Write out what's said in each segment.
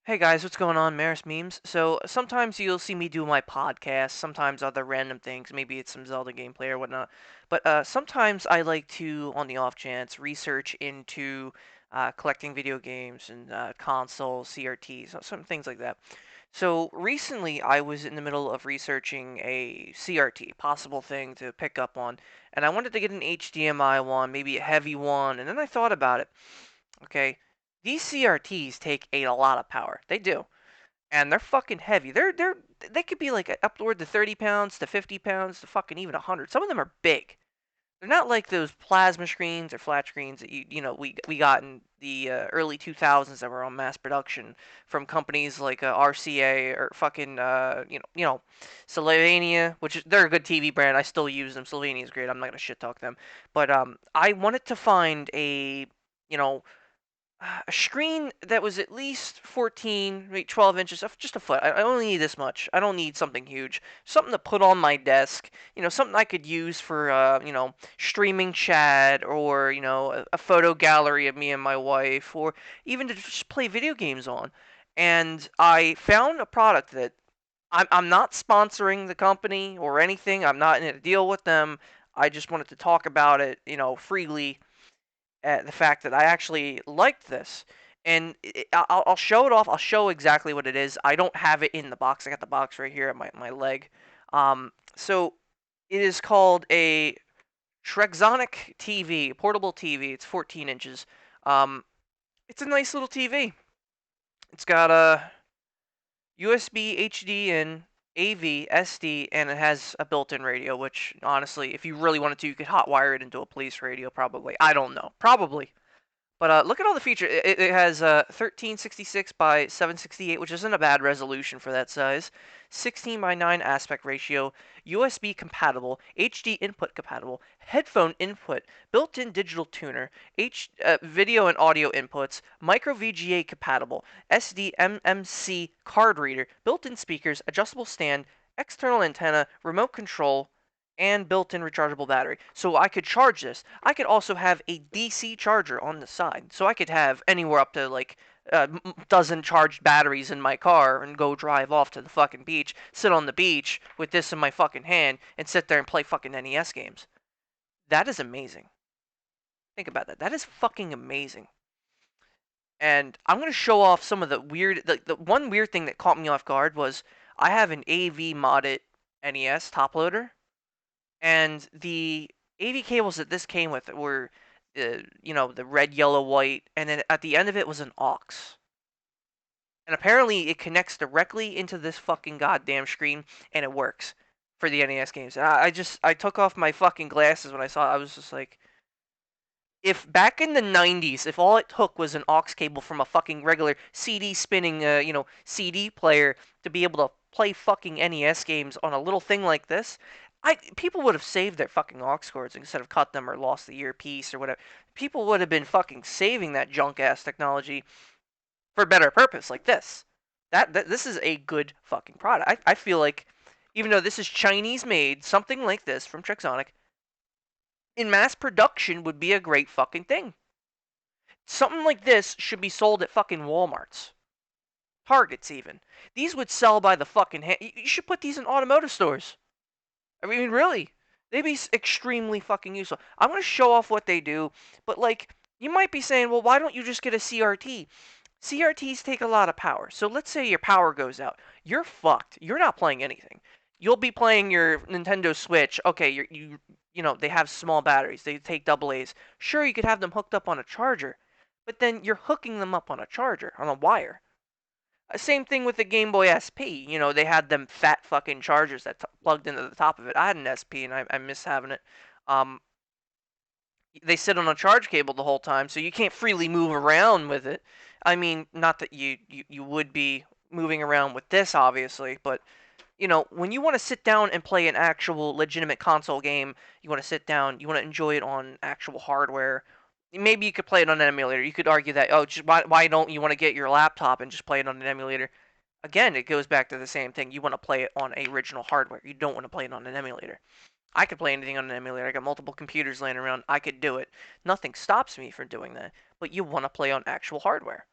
Hey guys, what's going on? Maris Memes. So sometimes you'll see me do my podcast, sometimes other random things, maybe it's some Zelda gameplay or whatnot. But sometimes I like to, on the off chance, research into collecting video games and consoles, CRTs, some things like that. So recently I was in the middle of researching a CRT, possible thing to pick up on, and I wanted to get an HDMI one, maybe a heavy one, and then I thought about it. Okay, these CRTs take a lot of power. They do, and they're fucking heavy. They could be like upward to 30 pounds to 50 pounds to fucking even 100. Some of them are big. They're not like those plasma screens or flat screens that we got in the early 2000s that were on mass production from companies like RCA or fucking Sylvania, they're a good TV brand. I still use them. Sylvania is great. I'm not gonna shit talk them, but I wanted to find you know a screen that was at least 14, maybe 12 inches, just a foot. I only need this much. I don't need something huge. Something to put on my desk. Something I could use for, streaming chat or, a photo gallery of me and my wife or even to just play video games on. And I found a product that I'm not sponsoring the company or anything. I'm not in a deal with them. I just wanted to talk about it, freely at the fact that I actually liked this. And I'll show it off. I'll show exactly what it is. I don't have it in the box. I got the box right here at my leg. So it is called a Trexonic TV, portable TV. It's 14 inches. Um, it's a nice little TV. It's got a USB, HD, and AV, SD, and it has a built-in radio. Which honestly, if you really wanted to, you could hotwire it into a police radio. Probably. I don't know. Probably. But look at all the features. It has 1366 by 768, which isn't a bad resolution for that size. 16 by 9 aspect ratio, USB compatible, HD input compatible, headphone input, built-in digital tuner, video and audio inputs, micro VGA compatible, SD MMC card reader, built-in speakers, adjustable stand, external antenna, remote control, and built-in rechargeable battery. So I could charge this. I could also have a DC charger on the side. So I could have anywhere up to like a dozen charged batteries in my car and go drive off to the fucking beach, sit on the beach with this in my fucking hand and sit there and play fucking NES games. That is amazing. Think about that. That is fucking amazing. And I'm going to show off some of the weird the one weird thing that caught me off guard was I have an AV modded NES top loader and the AV cables that this came with were, the red, yellow, white, and then at the end of it was an aux. And apparently it connects directly into this fucking goddamn screen, and it works for the NES games. And I took off my fucking glasses when I saw it. I was just like, if back in the 90s, if all it took was an aux cable from a fucking regular CD spinning, CD player to be able to play fucking NES games on a little thing like this, people would have saved their fucking aux cords instead of cut them or lost the earpiece or whatever. People would have been fucking saving that junk ass technology for better purpose like this. This is a good fucking product. I feel like even though this is Chinese made, something like this from Trexonic in mass production would be a great fucking thing. Something like this should be sold at fucking Walmarts. Targets, even. These would sell by the fucking hand. You should put these in automotive stores. I mean, really. They'd be extremely fucking useful. I'm going to show off what they do, but, like, you might be saying, well, why don't you just get a CRT? CRTs take a lot of power. So let's say your power goes out. You're fucked. You're not playing anything. You'll be playing your Nintendo Switch. Okay, they have small batteries. They take double A's. Sure, you could have them hooked up on a charger, but then you're hooking them up on a charger, on a wire. Same thing with the Game Boy SP. They had them fat fucking chargers that plugged into the top of it. I had an SP and I miss having it. Um, they sit on a charge cable the whole time, so you can't freely move around with it. I mean, not that you would be moving around with this, obviously, but when you want to sit down and play an actual legitimate console game, you want to sit down, you want to enjoy it on actual hardware. Maybe you could play it on an emulator. You could argue that, oh, just why don't you want to get your laptop and just play it on an emulator? Again, it goes back to the same thing. You want to play it on a original hardware. You don't want to play it on an emulator. I could play anything on an emulator. I got multiple computers laying around. I could do it. Nothing stops me from doing that. But you want to play on actual hardware.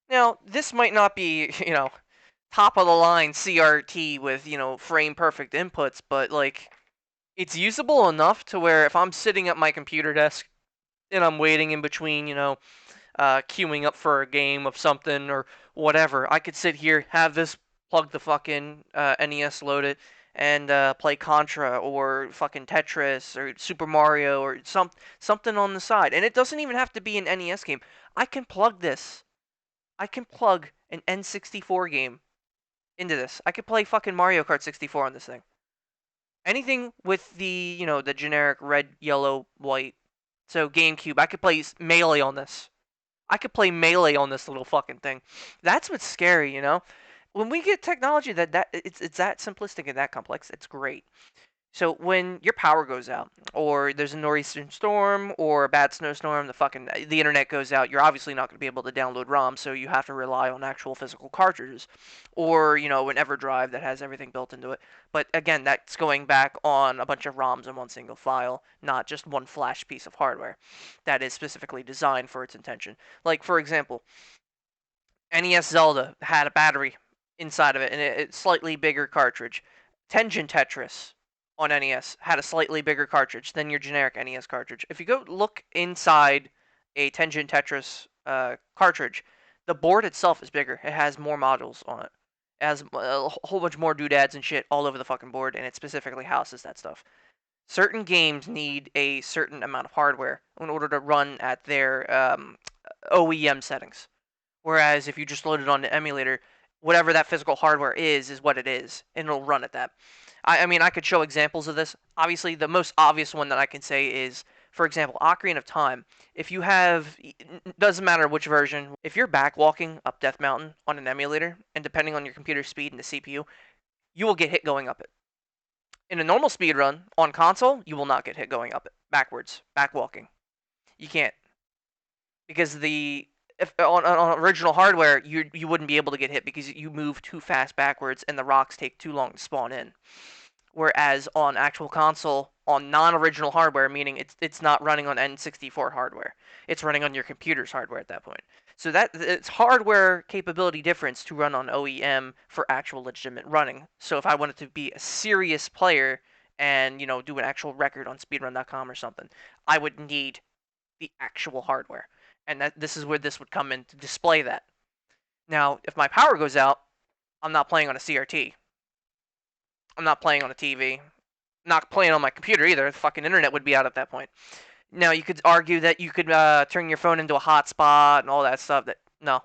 Now, this might not be, top of the line CRT with, frame perfect inputs, but like it's usable enough to where if I'm sitting at my computer desk and I'm waiting in between, queuing up for a game of something or whatever, I could sit here, have this plug the fucking NES loaded, and play Contra or fucking Tetris or Super Mario or something on the side. And it doesn't even have to be an NES game. I can plug this. I can plug an N64 game into this. I could play fucking Mario Kart 64 on this thing. Anything with the generic red, yellow, white. So GameCube, I could play Melee on this. I could play Melee on this little fucking thing. That's what's scary. When we get technology that it's that simplistic and that complex, it's great. So when your power goes out, or there's a nor'eastern storm, or a bad snowstorm, the internet goes out, you're obviously not going to be able to download ROM, so you have to rely on actual physical cartridges, or an EverDrive that has everything built into it. But again, that's going back on a bunch of ROMs in one single file, not just one flash piece of hardware that is specifically designed for its intention. Like for example, NES Zelda had a battery inside of it and a slightly bigger cartridge. Tengen Tetris on NES had a slightly bigger cartridge than your generic NES cartridge. If you go look inside a Tengen Tetris cartridge, the board itself is bigger. It has more modules on it. It has a whole bunch more doodads and shit all over the fucking board, and it specifically houses that stuff. Certain games need a certain amount of hardware in order to run at their OEM settings. Whereas if you just load it on the emulator, whatever that physical hardware is what it is, and it'll run at that. I mean, I could show examples of this. Obviously, the most obvious one that I can say is, for example, Ocarina of Time. If you have, doesn't matter which version, if you're backwalking up Death Mountain on an emulator, and depending on your computer speed and the CPU, you will get hit going up it. In a normal speed run on console, you will not get hit going up it backwards, backwalking. You can't because the if on original hardware you wouldn't be able to get hit because you move too fast backwards and the rocks take too long to spawn in. Whereas on actual console on non-original hardware, meaning it's not running on N64 hardware, it's running on your computer's hardware at that point. So that it's hardware capability difference to run on OEM for actual legitimate running. So if I wanted to be a serious player and do an actual record on speedrun.com or something, I would need the actual hardware. And this is where this would come in to display that. Now, if my power goes out, I'm not playing on a CRT. I'm not playing on a TV. I'm not playing on my computer either. The fucking internet would be out at that point. Now, you could argue that you could turn your phone into a hotspot and all that stuff. That no.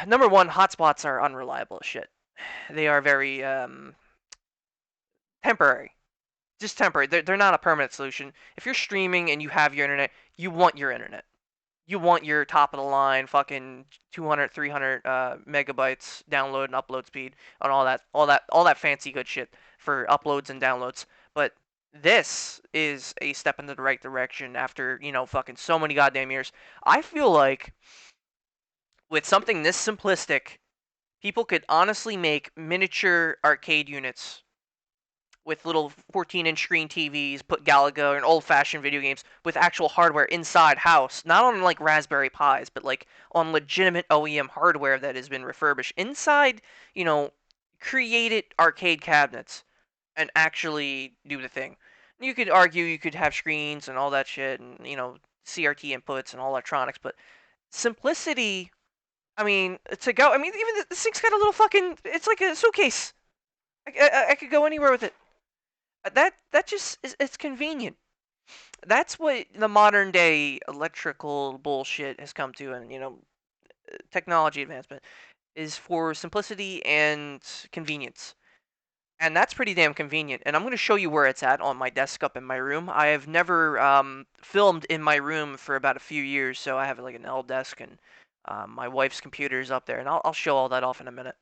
Number one, hotspots are unreliable as shit. They are very temporary. Just temporary. They're not a permanent solution. If you're streaming and you have your internet, you want your internet. You want your top of the line fucking 200 300 megabytes download and upload speed on all that fancy good shit for uploads and downloads. But this is a step in the right direction after fucking so many goddamn years. I feel like with something this simplistic, people could honestly make miniature arcade units with little 14-inch screen TVs, put Galaga and old-fashioned video games with actual hardware inside house, not on like Raspberry Pis, but like on legitimate OEM hardware that has been refurbished inside, created arcade cabinets and actually do the thing. You could argue you could have screens and all that shit and CRT inputs and all electronics, but simplicity. I mean, to go. I mean, even this thing's got a little fucking. It's like a suitcase. I could go anywhere with it. That just is it's convenient. That's what the modern day electrical bullshit has come to, and technology advancement is for simplicity and convenience. And that's pretty damn convenient. And I'm going to show you where it's at on my desk up in my room. I have never filmed in my room for about a few years, so I have like an L desk and my wife's computer is up there, and I'll show all that off in a minute.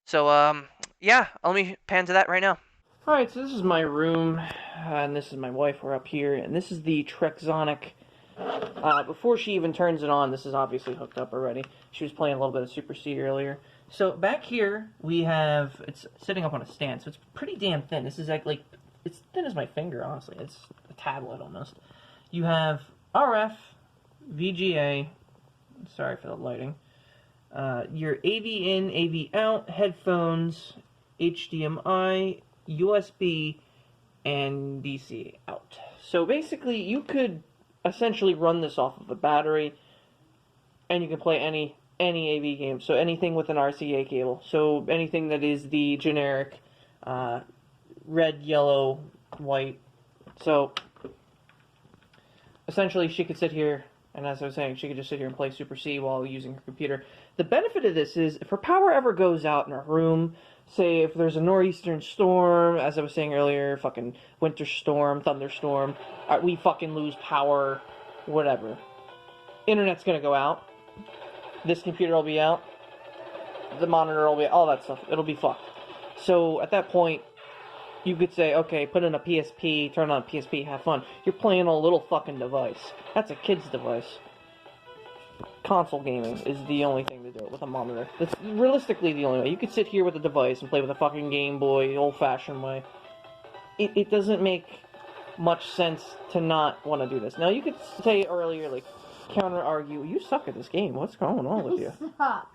So yeah, let me pan to that right now. Alright, so this is my room, and this is my wife. We're up here, and this is the Trexonic. Before she even turns it on, this is obviously hooked up already. She was playing a little bit of Super C earlier. So back here, we have, it's sitting up on a stand, so it's pretty damn thin. This is like it's thin as my finger, honestly. It's a tablet almost. You have RF, VGA, sorry for the lighting, your AV in, AV out, headphones, HDMI, USB, and DC out. So basically, you could essentially run this off of a battery, and you can play any AV game. So anything with an RCA cable. So anything that is the generic red, yellow, white. So essentially, she could sit here, and as I was saying, she could just sit here and play Super C while using her computer. The benefit of this is, if her power ever goes out in her room, say if there's a nor'eastern storm, as I was saying earlier, fucking winter storm, thunderstorm, we fucking lose power, whatever. Internet's gonna go out. This computer will be out. The monitor will be, all that stuff. It'll be fucked. So at that point, you could say, okay, put in a PSP, turn on a PSP, have fun. You're playing on a little fucking device. That's a kid's device. Console gaming is the only thing to do it with a monitor. That's realistically the only way. You could sit here with a device and play with a fucking Game Boy, old-fashioned way. It doesn't make much sense to not want to do this. Now, you could say earlier, like, counter-argue, you suck at this game. What's going on with you? Suck.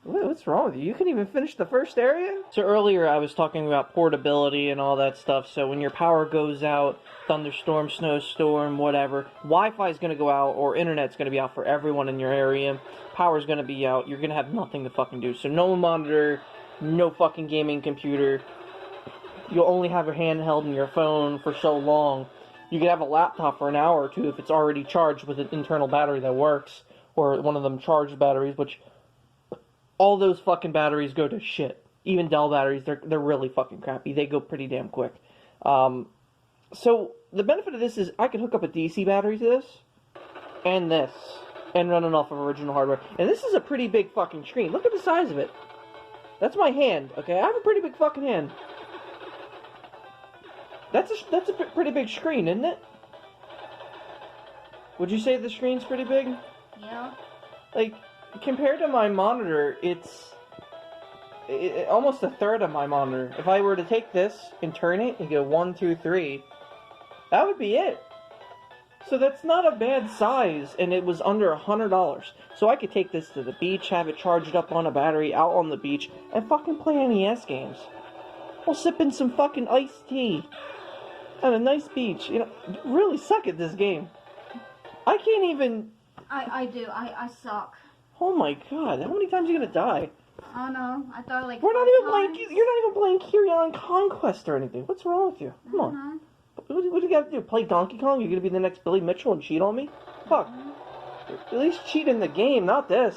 What's wrong with you? You couldn't even finish the first area? So earlier I was talking about portability and all that stuff. So when your power goes out, thunderstorm, snowstorm, whatever, Wi-Fi is going to go out, or internet's going to be out for everyone in your area. Power's going to be out. You're going to have nothing to fucking do. So no monitor, no fucking gaming computer. You'll only have your handheld and your phone for so long. You could have a laptop for an hour or two if it's already charged with an internal battery that works, or one of them charged batteries, which all those fucking batteries go to shit. Even Dell batteries, they're really fucking crappy. They go pretty damn quick. So the benefit of this is I can hook up a DC battery to this, and run it off of original hardware. And this is a pretty big fucking screen. Look at the size of it. That's my hand, okay? I have a pretty big fucking hand. That's a pretty big screen, isn't it? Would you say the screen's pretty big? Yeah. Like, compared to my monitor, it's almost a third of my monitor. If I were to take this and turn it and go 1, 2, 3, that would be it. So that's not a bad size, and it was under $100. So I could take this to the beach, have it charged up on a battery out on the beach, and fucking play NES games. While sipping some fucking iced tea on a nice beach. You know, you really suck at this game. I can't even... I do. I suck. Oh my god, how many times are you gonna die? Oh no, I thought like We're not 5 even times. playing, you're not even playing Kiryan Conquest or anything. What's wrong with you? Come on. Uh-huh. What do you gotta do? Play Donkey Kong? You're gonna be the next Billy Mitchell and cheat on me? Fuck. At least cheat in the game, not this.